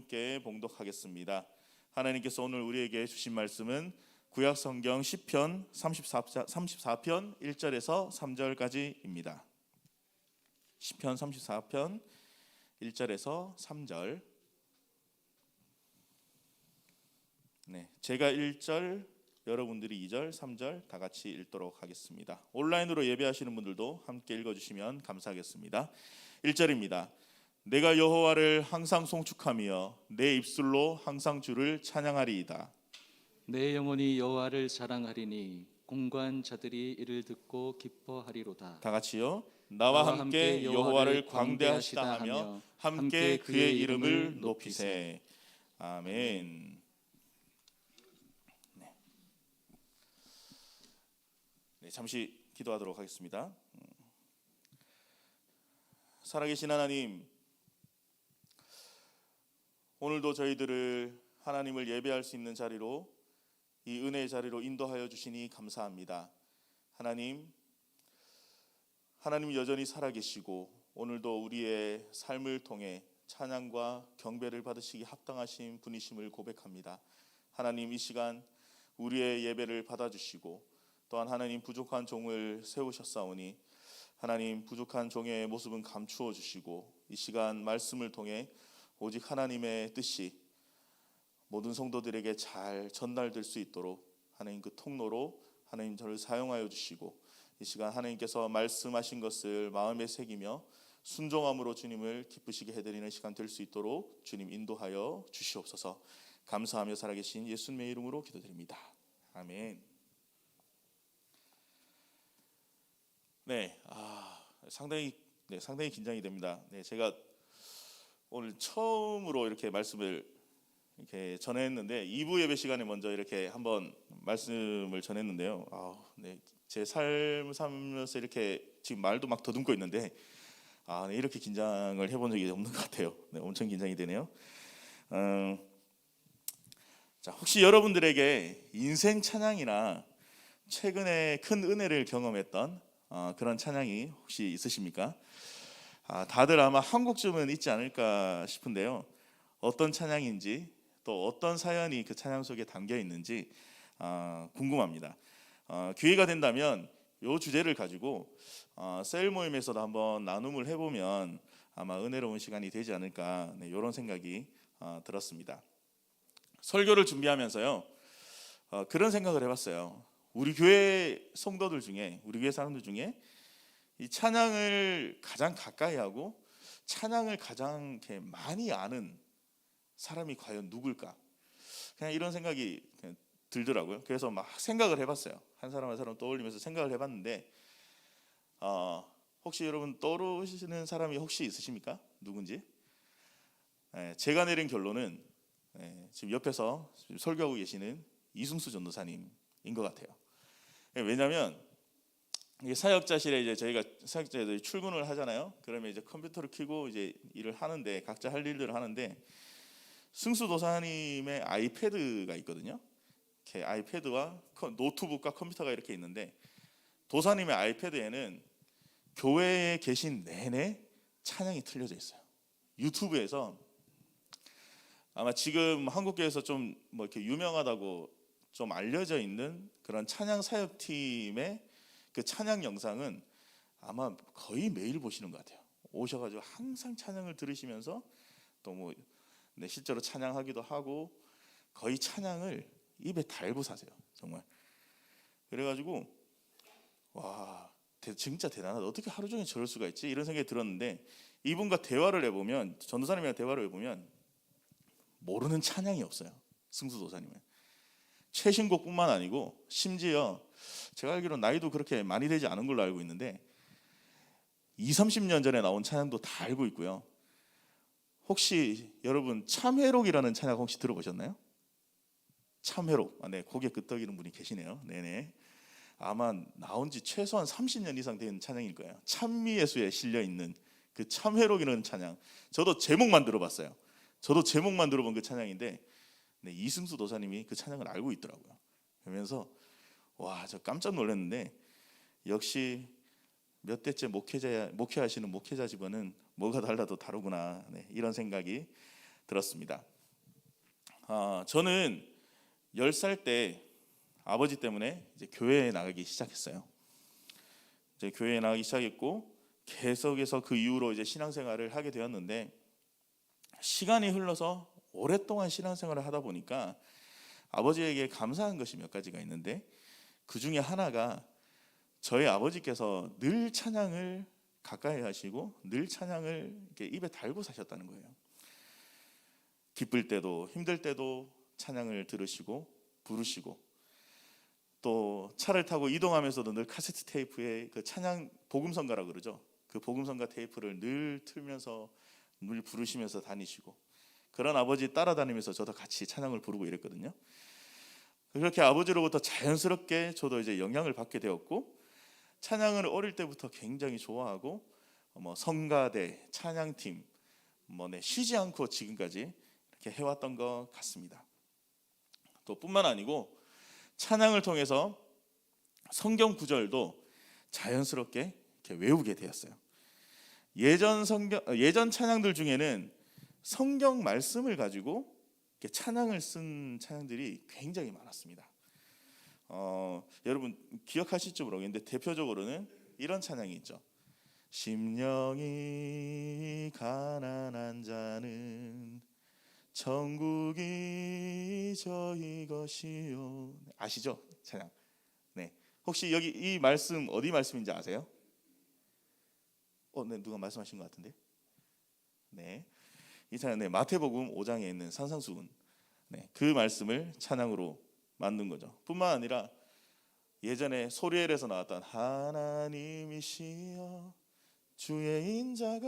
함께 봉독하겠습니다. 하나님께서 오늘 우리에게 주신 말씀은 구약성경 시편 34편 1절에서 3절까지입니다. 시편 34편 1절에서 3절. 제가 1절, 여러분들이 2절, 3절 다 같이 읽도록 하겠습니다. 온라인으로 예배하시는 분들도 함께 읽어주시면 감사하겠습니다. 1절입니다. 내가 여호와를 항상 송축하며 내 입술로 항상 주를 찬양하리이다. 내 영혼이 여호와를 자랑하리니 공고한 자들이 이를 듣고 기뻐하리로다. 다 같이요. 나와 함께 여호와를 광대하시다 하며 함께 그의 이름을 높이세. 아멘. 잠시 기도하도록 하겠습니다. 살아계신 하나님, 오늘도 저희들을 하나님을 예배할 수 있는 자리로, 이 은혜의 자리로 인도하여 주시니 감사합니다. 하나님 여전히 살아계시고 오늘도 우리의 삶을 통해 찬양과 경배를 받으시기 합당하신 분이심을 고백합니다. 하나님, 이 시간 우리의 예배를 받아주시고 또한 하나님 부족한 종을 세우셨사오니 하나님 부족한 종의 모습은 감추어 주시고 이 시간 말씀을 통해 오직 하나님의 뜻이 모든 성도들에게 잘 전달될 수 있도록 하나님 그 통로로 하나님 저를 사용하여 주시고 이 시간 하나님께서 말씀하신 것을 마음에 새기며 순종함으로 주님을 기쁘시게 해드리는 시간 될 수 있도록 주님 인도하여 주시옵소서. 감사하며 살아계신 예수님의 이름으로 기도드립니다. 아멘. 상당히 긴장이 됩니다. 제가 오늘 처음으로 이렇게 말씀을 이렇게 전했는데 2부 예배 시간에 먼저 이렇게 한번 말씀을 전했는데요. 제 삶을 살면서 이렇게 지금 말도 막 더듬고 있는데 이렇게 긴장을 해본 적이 없는 것 같아요. 엄청 긴장이 되네요. 혹시 여러분들에게 인생 찬양이나 최근에 큰 은혜를 경험했던 그런 찬양이 혹시 있으십니까? 다들 아마 한 곡쯤은 있지 않을까 싶은데요. 어떤 찬양인지 또 어떤 사연이 그 찬양 속에 담겨 있는지 궁금합니다. 기회가 된다면 이 주제를 가지고 셀 모임에서도 한번 나눔을 해보면 아마 은혜로운 시간이 되지 않을까 이런 생각이 들었습니다. 설교를 준비하면서요 그런 생각을 해봤어요. 우리 교회 성도들 중에, 우리 교회 사람들 중에 이 찬양을 가장 가까이 하고 찬양을 가장 이렇게 많이 아는 사람이 과연 누굴까? 그냥 이런 생각이 그냥 들더라고요. 그래서 막 생각을 해봤어요. 한 사람 한 사람 떠올리면서 생각을 해봤는데 혹시 여러분 떠오르시는 사람이 혹시 있으십니까? 누군지? 제가 내린 결론은 지금 옆에서 설교하고 계시는 이승수 전도사님인 것 같아요. 왜냐하면 사역자실에 이제 저희가 사역자들이 출근을 하잖아요. 그러면 이제 컴퓨터를 켜고 이제 일을 하는데 각자 할 일들을 하는데 승수 도사님의 아이패드가 있거든요. 이렇게 아이패드와 노트북과 컴퓨터가 이렇게 있는데 도사님의 아이패드에는 교회에 계신 내내 찬양이 틀려져 있어요. 유튜브에서 아마 지금 한국교회에서 좀 뭐 이렇게 유명하다고 좀 알려져 있는 그런 찬양 사역팀의 그 찬양 영상은 아마 거의 매일 보시는 것 같아요. 오셔가지고 항상 찬양을 들으시면서 또 뭐 실제로 찬양하기도 하고 거의 찬양을 입에 달고 사세요. 정말. 그래가지고 와 진짜 대단하다. 어떻게 하루 종일 저럴 수가 있지? 이런 생각이 들었는데 이분과 대화를 해보면 전도사님이랑 대화를 해보면 모르는 찬양이 없어요. 승수 도사님은. 최신곡뿐만 아니고 심지어 제가 알기로 나이도 그렇게 많이 되지 않은 걸로 알고 있는데 20-30년 전에 나온 찬양도 다 알고 있고요. 혹시 여러분 참회록이라는 찬양 혹시 들어보셨나요? 참회록. 고개 끄덕이는 분이 계시네요. 네네. 아마 나온 지 최소한 30년 이상 된 찬양일 거예요. 찬미예수에 실려 있는 그 참회록이라는 찬양. 저도 제목만 들어봤어요. 저도 제목만 들어본 그 찬양인데 이승수 도사님이 그 찬양을 알고 있더라고요. 그러면서 저 깜짝 놀랐는데 역시 몇 대째 목회하시는 목회자 집안은 뭐가 달라도 다르구나 이런 생각이 들었습니다. 저는 10살 때 아버지 때문에 이제 교회에 나가기 시작했어요. 이제 교회에 나가기 시작했고 계속해서 그 이후로 이제 신앙생활을 하게 되었는데, 시간이 흘러서 오랫동안 신앙생활을 하다 보니까 아버지에게 감사한 것이 몇 가지가 있는데, 그 중에 하나가 저희 아버지께서 늘 찬양을 가까이 하시고 늘 찬양을 이렇게 입에 달고 사셨다는 거예요. 기쁠 때도 힘들 때도 찬양을 들으시고 부르시고, 또 차를 타고 이동하면서도 늘 카세트 테이프에 그 찬양 복음성가라 그러죠. 그 복음성가 테이프를 늘 틀면서 늘 부르시면서 다니시고, 그런 아버지 따라다니면서 저도 같이 찬양을 부르고 이랬거든요. 그렇게 아버지로부터 자연스럽게 저도 이제 영향을 받게 되었고, 찬양을 어릴 때부터 굉장히 좋아하고, 성가대, 찬양팀, 쉬지 않고 지금까지 이렇게 해왔던 것 같습니다. 또 뿐만 아니고 찬양을 통해서 성경 구절도 자연스럽게 이렇게 외우게 되었어요. 예전 찬양들 중에는 성경 말씀을 가지고 이렇게 찬양을 쓴 찬양들이 굉장히 많았습니다. 여러분 기억하실지 모르겠는데 대표적으로는 이런 찬양이 있죠. 심령이 가난한 자는 천국이 저희 것이요. 아시죠? 찬양. 네. 혹시 여기 이 말씀 어디 말씀인지 아세요? 네, 누가 말씀하신 것 같은데. 네. 이 찬양, 네, 마태복음 5장에 있는 산상수훈. 네, 그 말씀을 찬양으로 만든 거죠. 뿐만 아니라 예전에 소리엘에서 나왔던 하나님이시여 주의 인자가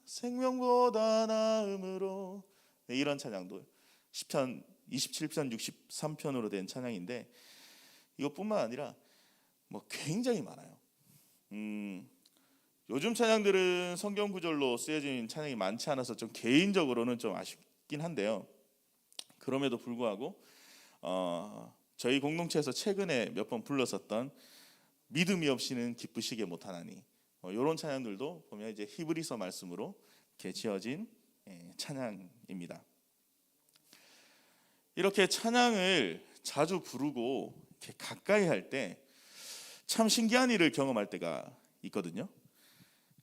생명보다 나음으로, 네, 이런 찬양도 시편 27편 63편으로 된 찬양인데, 이것뿐만 아니라 굉장히 많아요. 요즘 찬양들은 성경 구절로 쓰여진 찬양이 많지 않아서 좀 개인적으로는 좀 아쉽긴 한데요. 그럼에도 불구하고 저희 공동체에서 최근에 몇 번 불렀었던 믿음이 없이는 기쁘시게 못하나니, 이런 찬양들도 보면 이제 히브리서 말씀으로 이렇게 지어진 찬양입니다. 이렇게 찬양을 자주 부르고 이렇게 가까이 할 때 참 신기한 일을 경험할 때가 있거든요.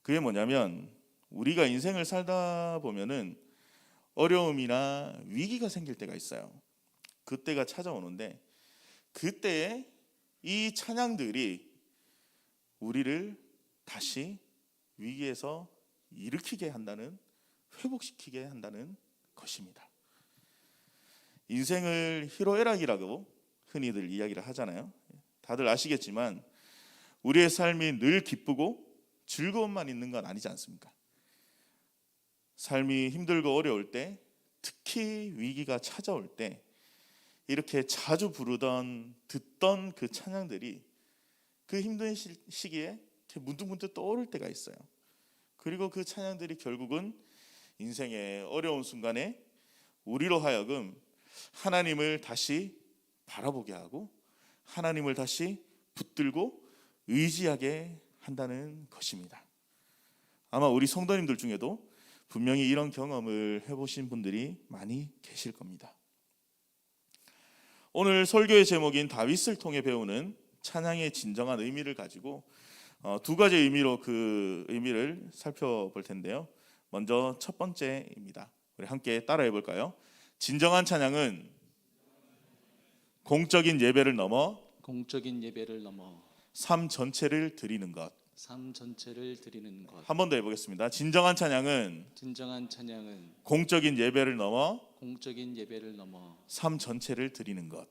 그게 뭐냐면, 우리가 인생을 살다 보면은 어려움이나 위기가 생길 때가 있어요. 그때가 찾아오는데, 그때에 이 찬양들이 우리를 다시 위기에서 일으키게 한다는, 회복시키게 한다는 것입니다. 인생을 희로애락이라고 흔히들 이야기를 하잖아요. 다들 아시겠지만 우리의 삶이 늘 기쁘고 즐거움만 있는 건 아니지 않습니까? 삶이 힘들고 어려울 때, 특히 위기가 찾아올 때 이렇게 자주 듣던 그 찬양들이 그 힘든 시기에 이렇게 문득문득 떠오를 때가 있어요. 그리고 그 찬양들이 결국은 인생의 어려운 순간에 우리로 하여금 하나님을 다시 바라보게 하고 하나님을 다시 붙들고 의지하게 한다는 것입니다. 아마 우리 성도님들 중에도 분명히 이런 경험을 해보신 분들이 많이 계실 겁니다. 오늘 설교의 제목인 다윗을 통해 배우는 찬양의 진정한 의미를 가지고 두 가지 의미로 그 의미를 살펴볼 텐데요. 먼저 첫 번째입니다. 우리 함께 따라해 볼까요? 진정한 찬양은 공적인 예배를 넘어 삶 전체를 드리는 것. 한 번 더 해보겠습니다. 진정한 찬양은 공적인 예배를 넘어 삶 전체를 드리는 것.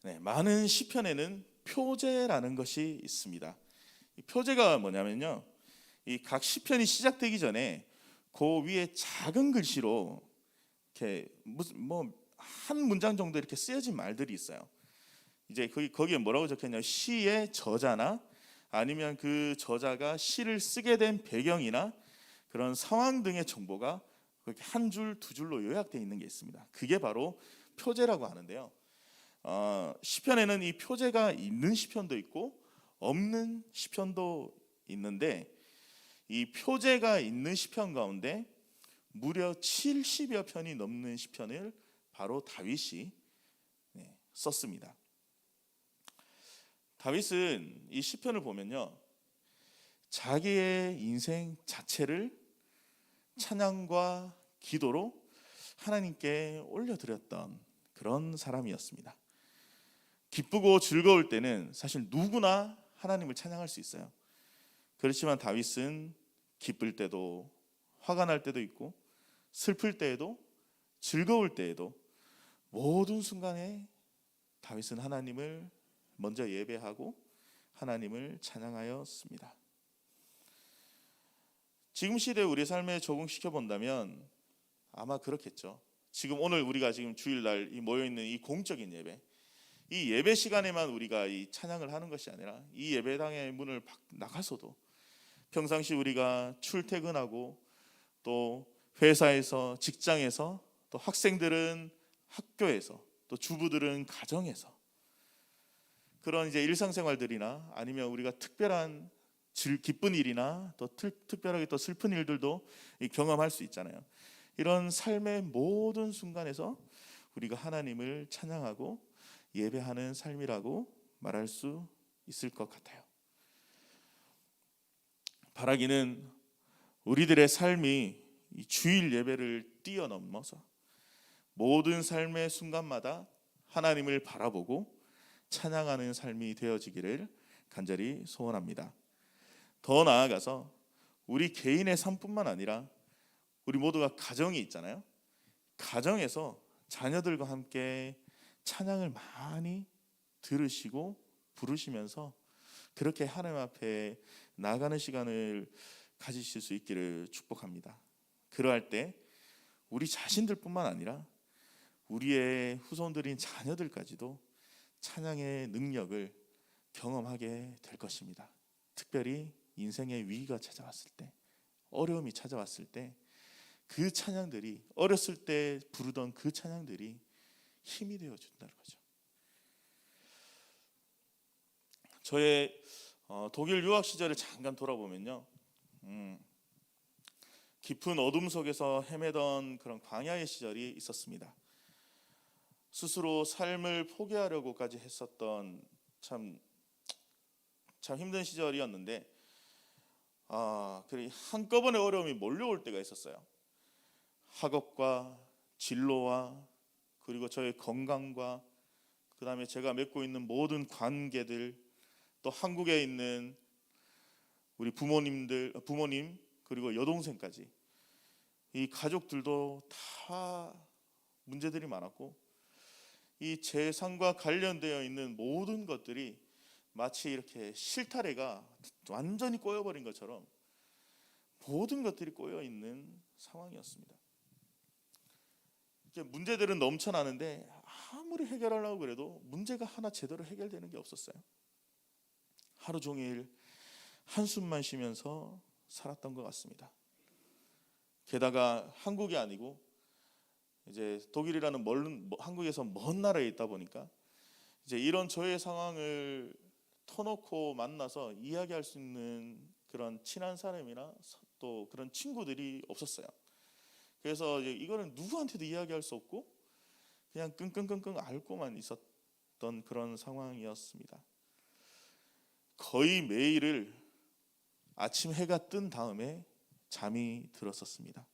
네, 많은 시편에는 표제라는 것이 있습니다. 이 표제가 뭐냐면요, 이 각 시편이 시작되기 전에 그 위에 작은 글씨로 이렇게 한 문장 정도 이렇게 쓰여진 말들이 있어요. 이제 거기에 뭐라고 적혀있냐면 시의 저자나 아니면 그 저자가 시를 쓰게 된 배경이나 그런 상황 등의 정보가 그렇게 한 줄, 두 줄로 요약되어 있는 게 있습니다. 그게 바로 표제라고 하는데요. 시편에는 이 표제가 있는 시편도 있고 없는 시편도 있는데, 이 표제가 있는 시편 가운데 무려 70여 편이 넘는 시편을 바로 다윗이 썼습니다. 다윗은 이 시편을 보면요, 자기의 인생 자체를 찬양과 기도로 하나님께 올려드렸던 그런 사람이었습니다. 기쁘고 즐거울 때는 사실 누구나 하나님을 찬양할 수 있어요. 그렇지만 다윗은 기쁠 때도, 화가 날 때도 있고, 슬플 때에도, 즐거울 때에도 모든 순간에 다윗은 하나님을 먼저 예배하고 하나님을 찬양하였습니다. 지금 시대에 우리 삶에 적용시켜 본다면 아마 그렇겠죠. 지금 오늘 우리가 지금 주일날 모여 있는 이 공적인 예배, 이 예배 시간에만 우리가 이 찬양을 하는 것이 아니라 이 예배당의 문을 나가서도 평상시 우리가 출퇴근하고 또 회사에서, 직장에서, 또 학생들은 학교에서, 또 주부들은 가정에서 그런 이제 일상생활들이나 아니면 우리가 특별한 기쁜 일이나 또 특별하게 또 슬픈 일들도 경험할 수 있잖아요. 이런 삶의 모든 순간에서 우리가 하나님을 찬양하고 예배하는 삶이라고 말할 수 있을 것 같아요. 바라기는 우리들의 삶이 이 주일 예배를 뛰어넘어서 모든 삶의 순간마다 하나님을 바라보고 찬양하는 삶이 되어지기를 간절히 소원합니다. 더 나아가서 우리 개인의 삶뿐만 아니라 우리 모두가 가정이 있잖아요. 가정에서 자녀들과 함께 찬양을 많이 들으시고 부르시면서 그렇게 하나님 앞에 나아가는 시간을 가지실 수 있기를 축복합니다. 그러할 때 우리 자신들뿐만 아니라 우리의 후손들인 자녀들까지도 찬양의 능력을 경험하게 될 것입니다. 특별히 인생의 위기가 찾아왔을 때, 어려움이 찾아왔을 때 그 찬양들이, 어렸을 때 부르던 그 찬양들이 힘이 되어 준다는 거죠. 저의 독일 유학 시절을 잠깐 돌아보면요, 깊은 어둠 속에서 헤매던 그런 광야의 시절이 있었습니다. 스스로 삶을 포기하려고까지 했었던 참 힘든 시절이었는데, 한꺼번에 어려움이 몰려올 때가 있었어요. 학업과 진로와 그리고 저의 건강과 그 다음에 제가 맺고 있는 모든 관계들, 또 한국에 있는 우리 부모님 그리고 여동생까지 이 가족들도 다 문제들이 많았고, 이 재산과 관련되어 있는 모든 것들이 마치 이렇게 실타래가 완전히 꼬여버린 것처럼 모든 것들이 꼬여 있는 상황이었습니다. 문제들은 넘쳐나는데 아무리 해결하려고 그래도 문제가 하나 제대로 해결되는 게 없었어요. 하루 종일 한숨만 쉬면서 살았던 것 같습니다. 게다가 한국이 아니고 이제 독일이라는 한국에서 먼 나라에 있다 보니까 이제 이런 저의 상황을 터놓고 만나서 이야기할 수 있는 그런 친한 사람이나 또 그런 친구들이 없었어요. 그래서 이거는 누구한테도 이야기할 수 없고 그냥 끙끙끙끙 앓고만 있었던 그런 상황이었습니다. 거의 매일을 아침 해가 뜬 다음에 잠이 들었었습니다.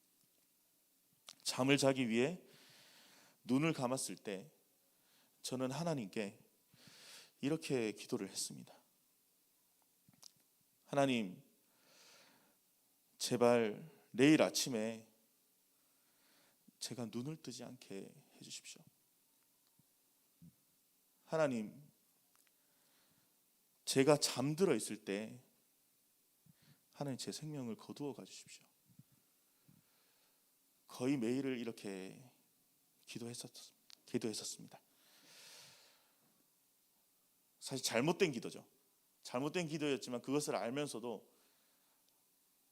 잠을 자기 위해 눈을 감았을 때 저는 하나님께 이렇게 기도를 했습니다. 하나님, 제발 내일 아침에 제가 눈을 뜨지 않게 해주십시오. 하나님, 제가 잠들어 있을 때 하나님 제 생명을 거두어 가주십시오. 거의 매일을 이렇게 기도했었습니다. 사실 잘못된 기도죠. 잘못된 기도였지만 그것을 알면서도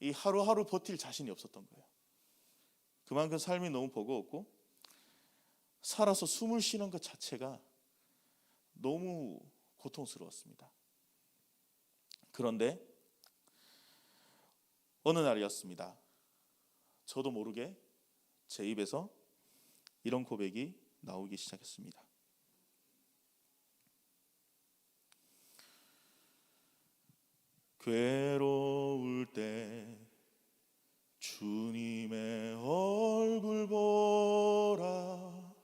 이 하루하루 버틸 자신이 없었던 거예요. 그만큼 삶이 너무 버거웠고 살아서 숨을 쉬는 것 자체가 너무 고통스러웠습니다. 그런데 어느 날이었습니다. 저도 모르게 제 입에서 이런 고백이 나오기 시작했습니다. 괴로울 때 주님의 얼굴 보라,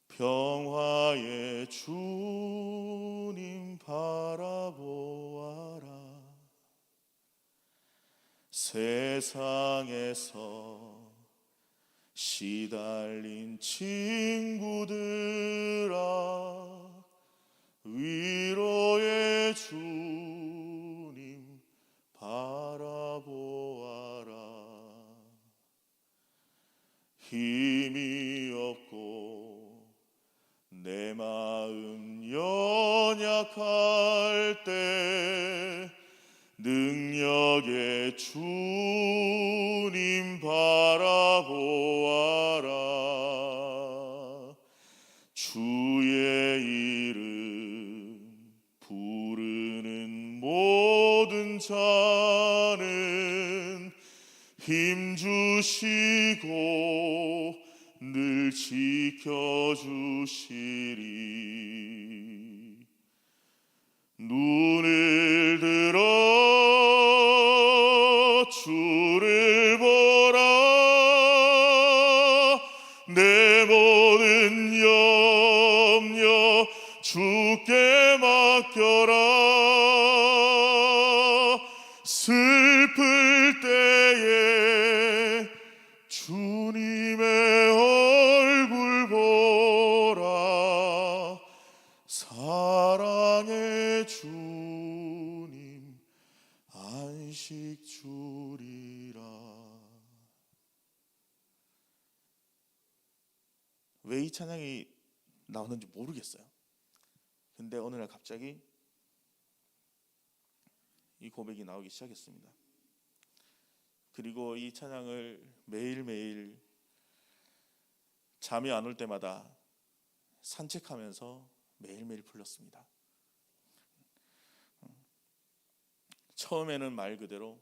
평화의 주님 바라보아라. 세상에서 시달린 친구들아, 위로의 주님 바라보아라. 힘이 없고 내 마음 연약할 때 능력의 주님 바라보아라. 주의 이름 부르는 모든 자는 힘 주시고 늘 지켜주시리. 눈을 들어 주를 보라, 내 모든 염려 주께 맡겨라. 슬플 때에 주님의 얼굴 보라, 사랑의 주님 안식 주리라. 왜 이 찬양이 나오는지 모르겠어요. 근데 어느 날 갑자기 이 고백이 나오기 시작했습니다. 그리고 이 찬양을 매일매일 잠이 안 올 때마다 산책하면서 매일매일 불렀습니다. 처음에는 말 그대로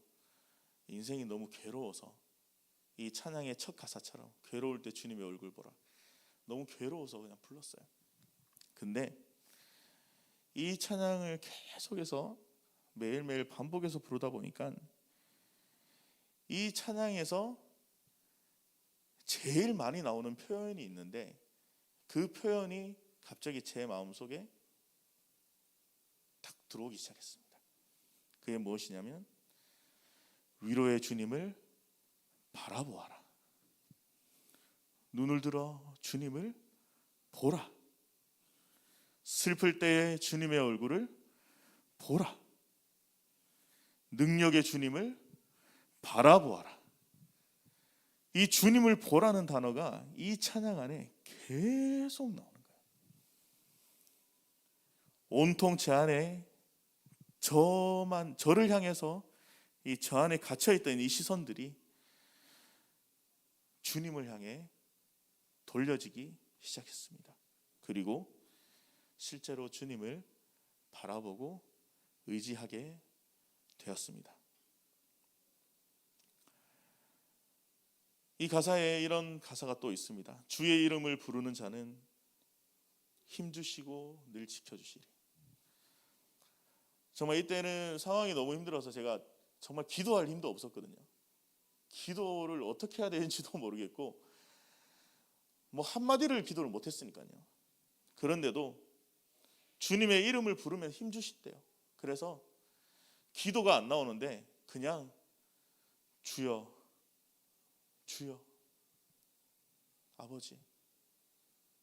인생이 너무 괴로워서, 이 찬양의 첫 가사처럼 괴로울 때 주님의 얼굴 보라, 너무 괴로워서 그냥 불렀어요. 근데 이 찬양을 계속해서 매일매일 반복해서 부르다 보니까 이 찬양에서 제일 많이 나오는 표현이 있는데, 그 표현이 갑자기 제 마음속에 딱 들어오기 시작했습니다. 그게 무엇이냐면 위로의 주님을 바라보아라. 눈을 들어 주님을 보라. 슬플 때의 주님의 얼굴을 보라. 능력의 주님을 바라보아라. 이 주님을 보라는 단어가 이 찬양 안에 계속 나오는 거예요. 온통 제 안에 저를 향해서 이 저 안에 갇혀있던 이 시선들이 주님을 향해 돌려지기 시작했습니다. 그리고 실제로 주님을 바라보고 의지하게 되었습니다. 이 가사에 이런 가사가 또 있습니다. 주의 이름을 부르는 자는 힘주시고 늘 지켜주시리. 정말 이때는 상황이 너무 힘들어서 제가 정말 기도할 힘도 없었거든요. 기도를 어떻게 해야 되는지도 모르겠고, 뭐 한마디를 기도를 못했으니까요. 그런데도 주님의 이름을 부르면 힘주시대요. 그래서 기도가 안 나오는데 그냥 주여, 주여, 아버지,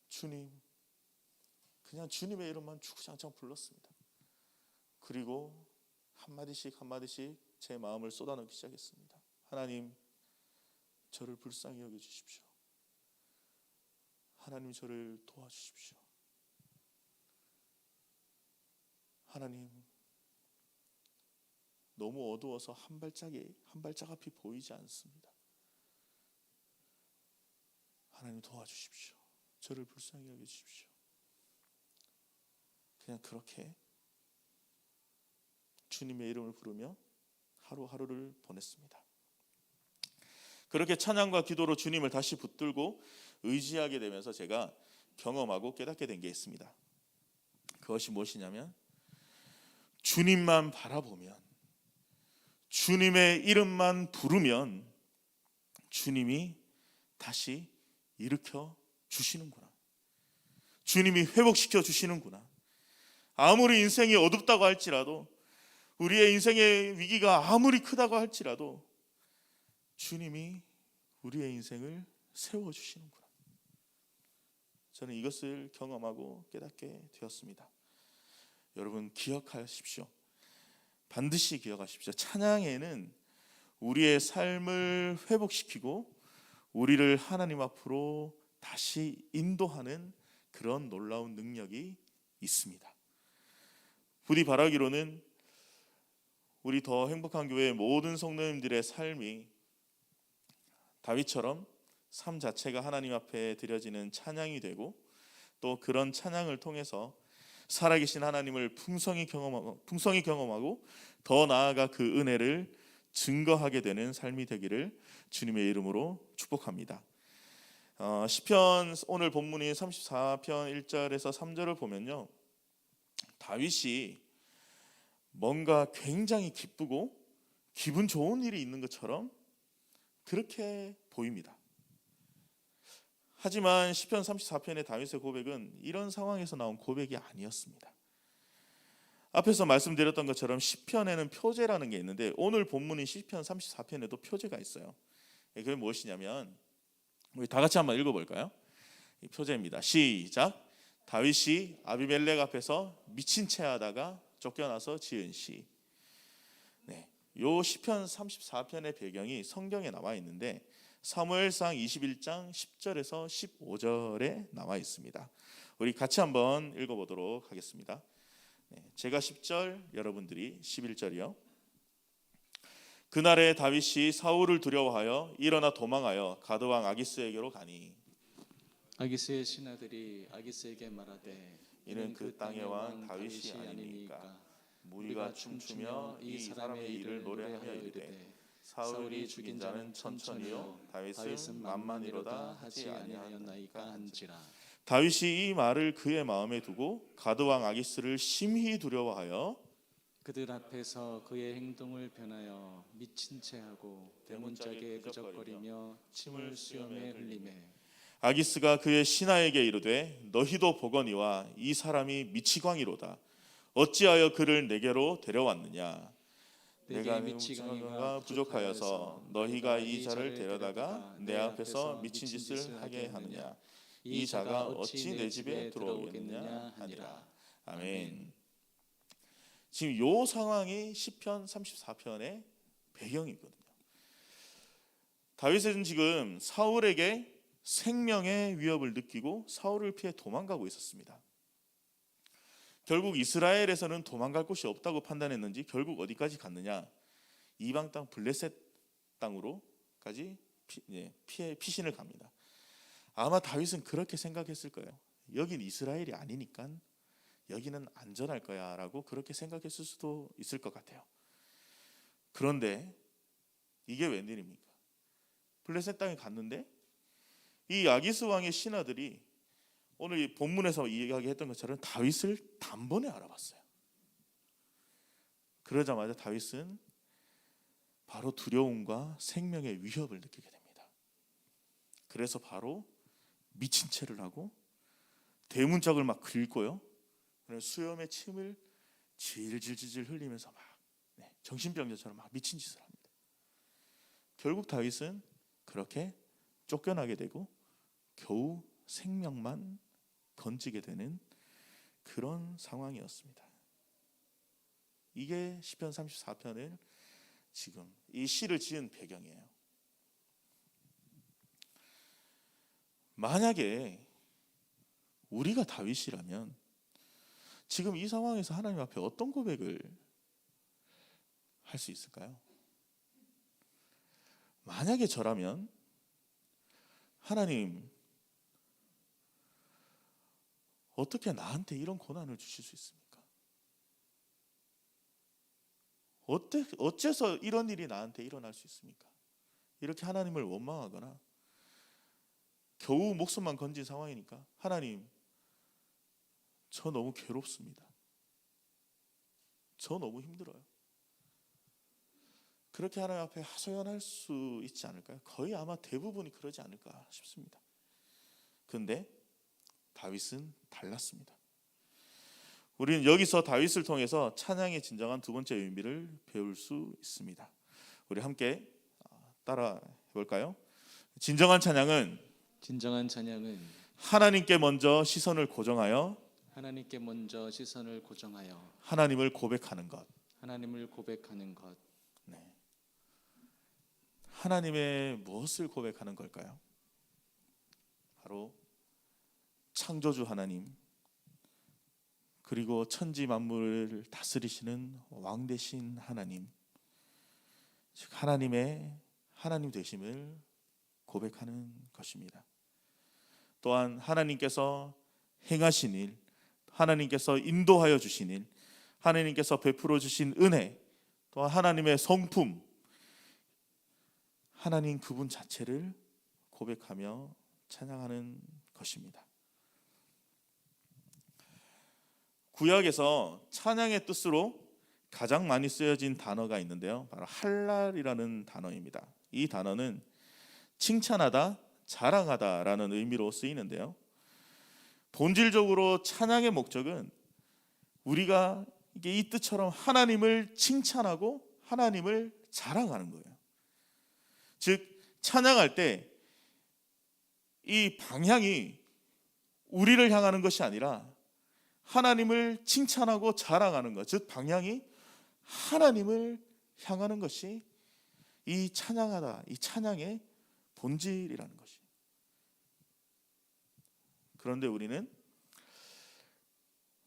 주님, 그냥 주님의 이름만 주구장창 불렀습니다. 그리고 한마디씩 한마디씩 제 마음을 쏟아넣기 시작했습니다. 하나님, 저를 불쌍히 여겨주십시오. 하나님, 저를 도와주십시오. 하나님, 너무 어두워서 한 발짝 앞이 보이지 않습니다. 하나님, 도와주십시오. 저를 불쌍히 여겨주십시오. 그냥 그렇게 주님의 이름을 부르며 하루하루를 보냈습니다. 그렇게 찬양과 기도로 주님을 다시 붙들고 의지하게 되면서 제가 경험하고 깨닫게 된 게 있습니다. 그것이 무엇이냐면 주님만 바라보면, 주님의 이름만 부르면 주님이 다시 일으켜 주시는구나. 주님이 회복시켜 주시는구나. 아무리 인생이 어둡다고 할지라도, 우리의 인생의 위기가 아무리 크다고 할지라도 주님이 우리의 인생을 세워주시는구나. 저는 이것을 경험하고 깨닫게 되었습니다. 여러분 기억하십시오. 반드시 기억하십시오. 찬양에는 우리의 삶을 회복시키고 우리를 하나님 앞으로 다시 인도하는 그런 놀라운 능력이 있습니다. 부디 바라기로는 우리 더 행복한 교회의 모든 성도님들의 삶이 다윗처럼 삶 자체가 하나님 앞에 드려지는 찬양이 되고, 또 그런 찬양을 통해서 살아계신 하나님을 풍성히 경험하고 더 나아가 그 은혜를 증거하게 되는 삶이 되기를 주님의 이름으로 축복합니다. 시편 오늘 본문인 34편 1절에서 3절을 보면요, 다윗이 뭔가 굉장히 기쁘고 기분 좋은 일이 있는 것처럼 그렇게 보입니다. 하지만 시편 34편의 다윗의 고백은 이런 상황에서 나온 고백이 아니었습니다. 앞에서 말씀드렸던 것처럼 시편에는 표제라는 게 있는데, 오늘 본문인 시편 34편에도 표제가 있어요. 그게 무엇이냐면, 우리 다 같이 한번 읽어볼까요? 이 표제입니다. 시작. 다윗이 아비멜렉 앞에서 미친 채 하다가 쫓겨나서 지은 시. 요 시편 34편의 배경이 성경에 나와 있는데 사무엘상 21장 10절에서 15절에 나와 있습니다. 우리 같이 한번 읽어보도록 하겠습니다. 제가 10절, 여러분들이 11절이요. 그날에 다윗이 사울을 두려워하여 일어나 도망하여 가드왕 아기스에게로 가니, 아기스의 신하들이 아기스에게 말하되 이는 그 땅의 왕 다윗이 아니니까. 무리가 춤추며 이 사람의 일을 노래하여 이르되 사울이 죽인 자는 천천히요 다윗은 만만이로다 하지 아니하였나이까 한지라. 다윗이 이 말을 그의 마음에 두고 가드왕 아기스를 심히 두려워하여 그들 앞에서 그의 행동을 변하여 미친 채하고 대문짝에 그적거리며 침을 수염에 흘리매, 아기스가 그의 신하에게 이르되 너희도 보거니와 이 사람이 미치광이로다. 어찌하여 그를 내게로 데려왔느냐. 내가 미치광이가 부족하여서 너희가 이 자를 데려다가 내 앞에서 미친 짓을 하게 하느냐. 이 자가 어찌 내 집에 들어오겠느냐 하니라. 아멘. 지금 요 상황이 시편 34편의 배경이거든요. 다윗은 지금 사울에게 생명의 위협을 느끼고 사울을 피해 도망가고 있었습니다. 결국 이스라엘에서는 도망갈 곳이 없다고 판단했는지 결국 어디까지 갔느냐, 이방 땅 블레셋 땅으로까지 피신을 갑니다. 아마 다윗은 그렇게 생각했을 거예요. 여긴 이스라엘이 아니니까 여기는 안전할 거야 라고 그렇게 생각했을 수도 있을 것 같아요. 그런데 이게 웬일입니까? 블레셋 땅에 갔는데 이 아기스 왕의 신하들이 오늘 이 본문에서 이야기했던 것처럼 다윗을 단번에 알아봤어요. 그러자마자 다윗은 바로 두려움과 생명의 위협을 느끼게 됩니다. 그래서 바로 미친 채를 하고 대문짝을 막 긁고요, 수염에 침을 질질질질 흘리면서 막 정신병자처럼 막 미친 짓을 합니다. 결국 다윗은 그렇게 쫓겨나게 되고 겨우 생명만 건지게 되는 그런 상황이었습니다. 이게 시편 34편을 지금 이 시를 지은 배경이에요. 만약에 우리가 다윗이라면 지금 이 상황에서 하나님 앞에 어떤 고백을 할 수 있을까요? 만약에 저라면, 하나님 어떻게 나한테 이런 고난을 주실 수 있습니까? 어째서 이런 일이 나한테 일어날 수 있습니까? 이렇게 하나님을 원망하거나 겨우 목숨만 건진 상황이니까 하나님, 저 너무 괴롭습니다. 저 너무 힘들어요. 그렇게 하나님 앞에 하소연할 수 있지 않을까요? 거의 아마 대부분이 그러지 않을까 싶습니다. 그런데 다윗은 달랐습니다. 우리는 여기서 다윗을 통해서 찬양의 진정한 두 번째 의미를 배울 수 있습니다. 우리 함께 따라 해볼까요? 진정한 찬양은 하나님께 먼저 시선을 고정하여 하나님을 고백하는 것. 네. 하나님의 무엇을 고백하는 걸까요? 바로 창조주 하나님, 그리고 천지 만물을 다스리시는 왕 되신 하나님, 즉 하나님의 하나님 되심을 고백하는 것입니다. 또한 하나님께서 행하신 일, 하나님께서 인도하여 주신 일, 하나님께서 베풀어 주신 은혜, 또한 하나님의 성품, 하나님 그분 자체를 고백하며 찬양하는 것입니다. 구약에서 찬양의 뜻으로 가장 많이 쓰여진 단어가 있는데요, 바로 할랄이라는 단어입니다. 이 단어는 칭찬하다, 자랑하다라는 의미로 쓰이는데요, 본질적으로 찬양의 목적은 우리가 이게 이 뜻처럼 하나님을 칭찬하고 하나님을 자랑하는 거예요. 즉 찬양할 때 이 방향이 우리를 향하는 것이 아니라 하나님을 칭찬하고 자랑하는 것, 즉 방향이 하나님을 향하는 것이 이 찬양하다, 이 찬양의 본질이라는 것이. 그런데 우리는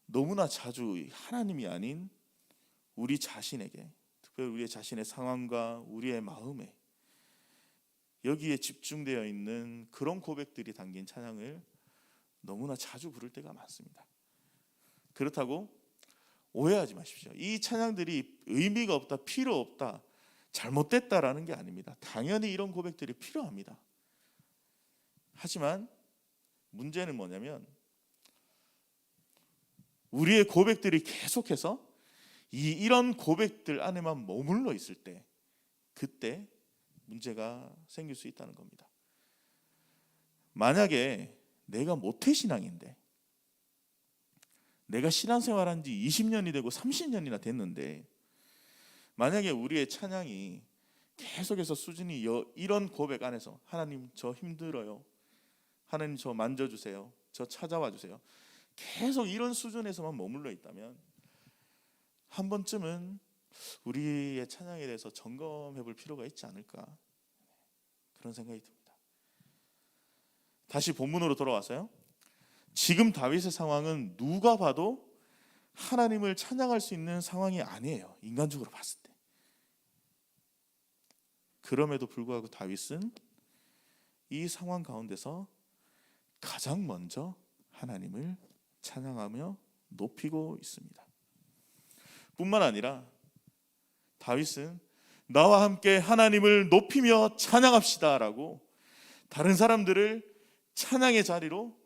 너무나 자주 하나님이 아닌 우리 자신에게, 특별히 우리 자신의 상황과 우리의 마음에 여기에 집중되어 있는 그런 고백들이 담긴 찬양을 너무나 자주 부를 때가 많습니다. 그렇다고 오해하지 마십시오. 이 찬양들이 의미가 없다, 필요 없다, 잘못됐다라는 게 아닙니다. 당연히 이런 고백들이 필요합니다. 하지만 문제는 뭐냐면 우리의 고백들이 계속해서 이런 고백들 안에만 머물러 있을 때, 그때 문제가 생길 수 있다는 겁니다. 만약에 내가 모태신앙인데, 내가 신앙생활한 지 20년이 되고 30년이나 됐는데, 만약에 우리의 찬양이 계속해서 수준이 이런 고백 안에서 하나님 저 힘들어요, 하나님 저 만져주세요, 저 찾아와 주세요, 계속 이런 수준에서만 머물러 있다면 한 번쯤은 우리의 찬양에 대해서 점검해 볼 필요가 있지 않을까, 그런 생각이 듭니다. 다시 본문으로 돌아와서요, 지금 다윗의 상황은 누가 봐도 하나님을 찬양할 수 있는 상황이 아니에요, 인간적으로 봤을 때. 그럼에도 불구하고 다윗은 이 상황 가운데서 가장 먼저 하나님을 찬양하며 높이고 있습니다. 뿐만 아니라 다윗은 나와 함께 하나님을 높이며 찬양합시다 라고 다른 사람들을 찬양의 자리로,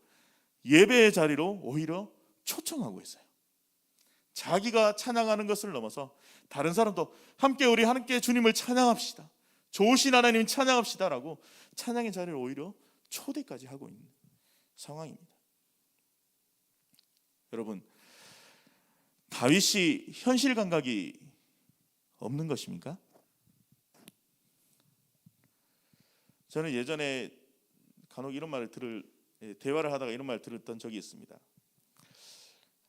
예배의 자리로 오히려 초청하고 있어요. 자기가 찬양하는 것을 넘어서 다른 사람도 함께 우리 함께 주님을 찬양합시다, 좋으신 하나님 찬양합시다 라고 찬양의 자리를 오히려 초대까지 하고 있는 상황입니다. 여러분, 다윗이 현실 감각이 없는 것입니까? 저는 예전에 간혹 이런 말을 대화를 하다가 이런 말을 들었던 적이 있습니다.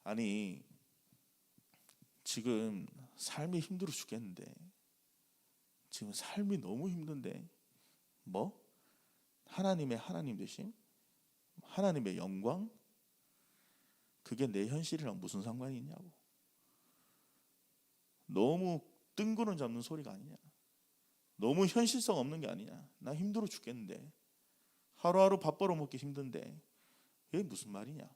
아니, 지금 삶이 힘들어 죽겠는데, 지금 삶이 너무 힘든데 뭐? 하나님의 하나님 되심? 하나님의 영광? 그게 내 현실이랑 무슨 상관이 있냐고. 너무 뜬구름 잡는 소리가 아니냐, 너무 현실성 없는 게 아니냐, 나 힘들어 죽겠는데, 하루하루 밥 벌어먹기 힘든데 이게 무슨 말이냐.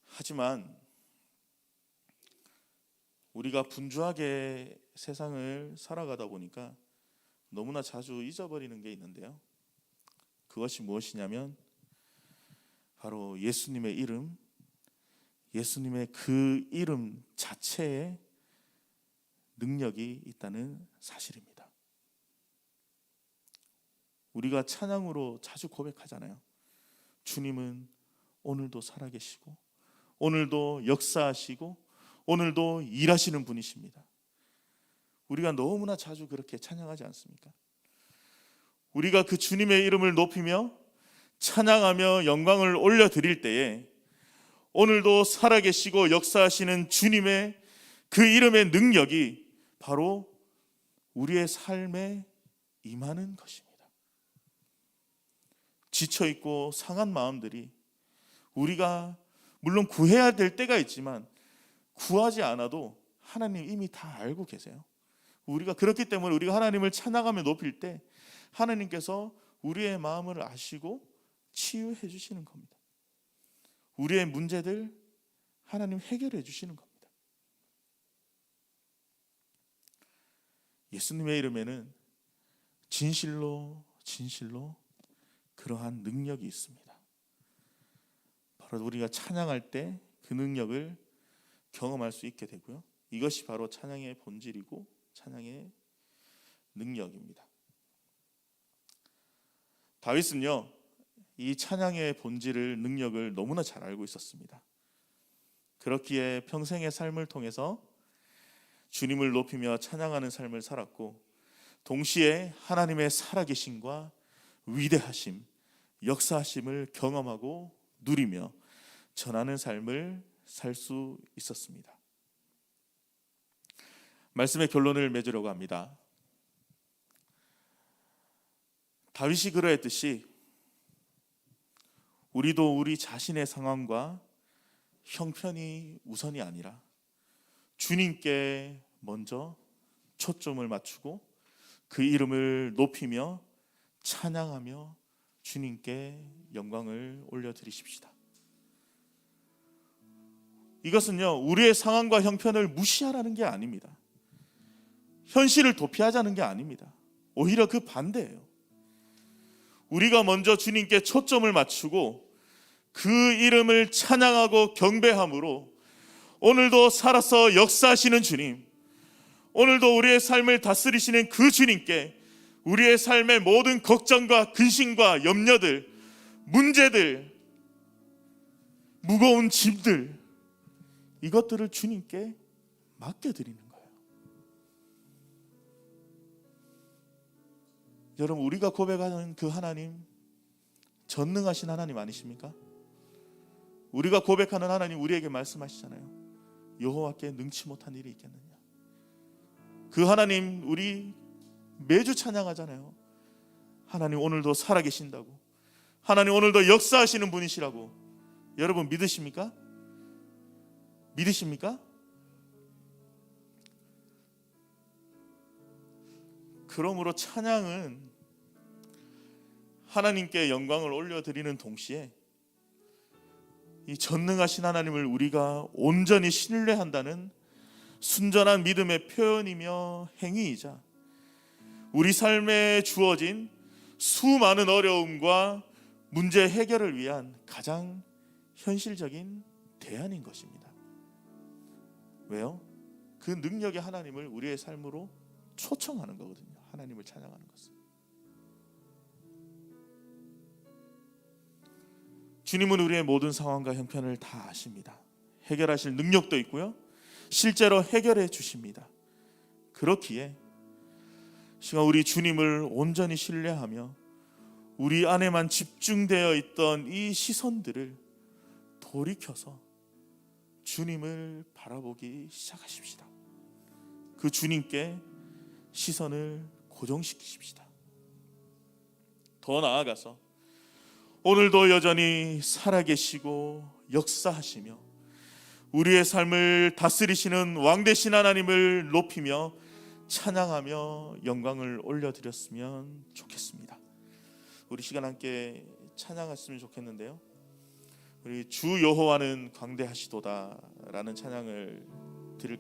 하지만 우리가 분주하게 세상을 살아가다 보니까 너무나 자주 잊어버리는 게 있는데요. 그것이 무엇이냐면 바로 예수님의 이름, 예수님의 그 이름 자체에 능력이 있다는 사실입니다. 우리가 찬양으로 자주 고백하잖아요. 주님은 오늘도 살아계시고 오늘도 역사하시고 오늘도 일하시는 분이십니다. 우리가 너무나 자주 그렇게 찬양하지 않습니까? 우리가 그 주님의 이름을 높이며 찬양하며 영광을 올려드릴 때에 오늘도 살아계시고 역사하시는 주님의 그 이름의 능력이 바로 우리의 삶에 임하는 것입니다. 지쳐있고 상한 마음들이 우리가 물론 구해야 될 때가 있지만 구하지 않아도 하나님 이미 다 알고 계세요. 우리가 그렇기 때문에 우리가 하나님을 찬양하며 높일 때 하나님께서 우리의 마음을 아시고 치유해 주시는 겁니다. 우리의 문제들 하나님 해결해 주시는 겁니다. 예수님의 이름에는 진실로 그러한 능력이 있습니다. 바로 우리가 찬양할 때 그 능력을 경험할 수 있게 되고요. 이것이 바로 찬양의 본질이고 찬양의 능력입니다. 다윗은요, 이 찬양의 본질을 능력을 너무나 잘 알고 있었습니다. 그렇기에 평생의 삶을 통해서 주님을 높이며 찬양하는 삶을 살았고 동시에 하나님의 살아계심과 위대하심, 역사하심을 경험하고 누리며 전하는 삶을 살 수 있었습니다. 말씀의 결론을 맺으려고 합니다. 다윗이 그러했듯이 우리도 우리 자신의 상황과 형편이 우선이 아니라 주님께 먼저 초점을 맞추고 그 이름을 높이며 찬양하며 주님께 영광을 올려드리십시다. 이것은요, 우리의 상황과 형편을 무시하라는 게 아닙니다. 현실을 도피하자는 게 아닙니다. 오히려 그 반대예요. 우리가 먼저 주님께 초점을 맞추고 그 이름을 찬양하고 경배함으로 오늘도 살아서 역사하시는 주님, 오늘도 우리의 삶을 다스리시는 그 주님께 우리의 삶의 모든 걱정과 근심과 염려들, 문제들, 무거운 짐들, 이것들을 주님께 맡겨드리는 거예요. 여러분, 우리가 고백하는 그 하나님, 전능하신 하나님 아니십니까? 우리가 고백하는 하나님, 우리에게 말씀하시잖아요. 여호와께 능치 못한 일이 있겠느냐. 그 하나님 우리 매주 찬양하잖아요. 하나님 오늘도 살아계신다고, 하나님 오늘도 역사하시는 분이시라고. 여러분 믿으십니까? 믿으십니까? 그러므로 찬양은 하나님께 영광을 올려드리는 동시에 이 전능하신 하나님을 우리가 온전히 신뢰한다는 순전한 믿음의 표현이며 행위이자 우리 삶에 주어진 수많은 어려움과 문제 해결을 위한 가장 현실적인 대안인 것입니다. 왜요? 그 능력의 하나님을 우리의 삶으로 초청하는 거거든요. 하나님을 찬양하는 것은. 주님은 우리의 모든 상황과 형편을 다 아십니다. 해결하실 능력도 있고요, 실제로 해결해 주십니다. 그렇기에 시간 우리 주님을 온전히 신뢰하며 우리 안에만 집중되어 있던 이 시선들을 돌이켜서 주님을 바라보기 시작하십시다. 그 주님께 시선을 고정시키십시다. 더 나아가서 오늘도 여전히 살아계시고 역사하시며 우리의 삶을 다스리시는 왕 되신 하나님을 높이며 찬양하며 영광을 올려드렸으면 좋겠습니다. 우리 시간 함께 찬양했으면 좋겠는데요, 우리 주 여호와는 광대하시도다 라는 찬양을